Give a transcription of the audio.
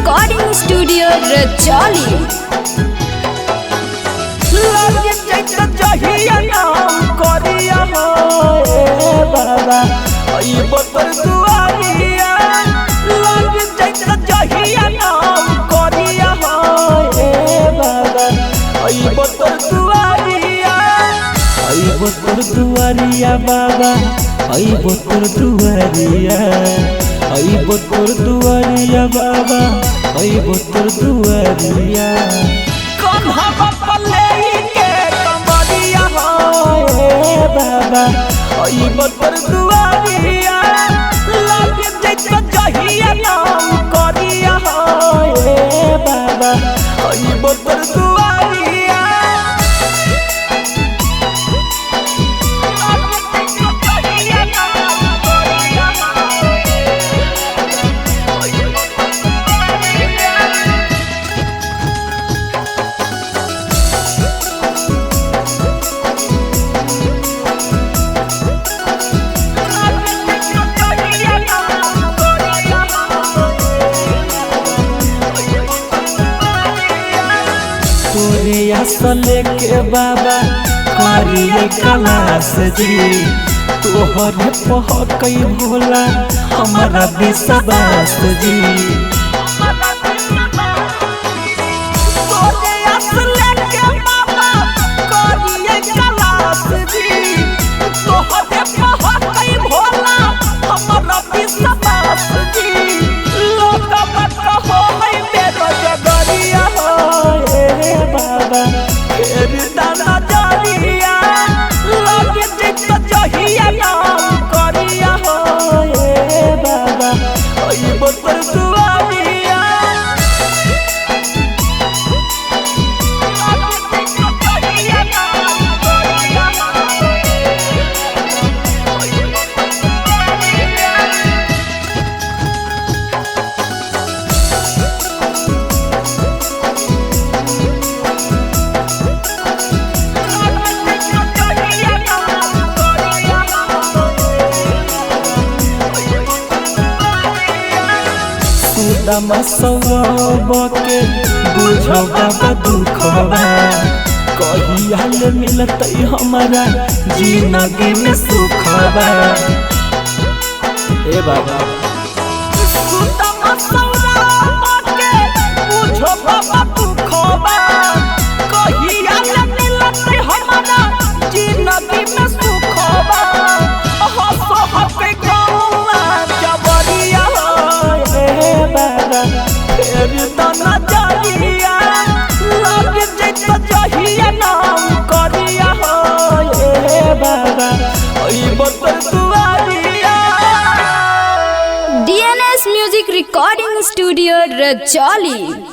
Recording studio Rajauli. लगे जैसे जहिया नाम करिया हो बाबा आई बतर दुआरिया। लगे जैसे जहिया नाम करिया हो बाबा आई बतर दुआरिया। आई बतर दुआरिया बाबा आई बतर दुआरिया। आई बतर दुआरिया बाबा आई बतर दुआरिया। कन्हा पले के कमरिया हो बाबा आई बतर दुआरिया। लगे जैसे जहिया नाम करिया हो बाबा आई बतर दुआरिया। तोरे असले के बाबा करिए कलास जी। तोहरे पहकई भोला हमारा विश्वास जी। तोरे असले के बाबा करिए कलास जी। तोहरे पहकई भोला हमारा विश्वास जी। लोग मत हो है मेरो जगरिया हो बाबा फेर दाना जारिया। लगे जैसे जहिया नाम करिया हो बाबा आई बतर दुआरिया। के बुझो बाबा दुखवा कहिया ले मिलत हमारा जिंदगी में सुखवा ए बाबा। के बुझो बाबा दुखवा कहिया ले मिलत हमारा जिंदगी में सुखवा। हंसो हंस गौआ जबरिया बाबा फेर दाना जारिया। लगे जैसे जहिया नाम करिया हो बाबा आई बतर दुआरिया। DNS music recording studio Rajauli.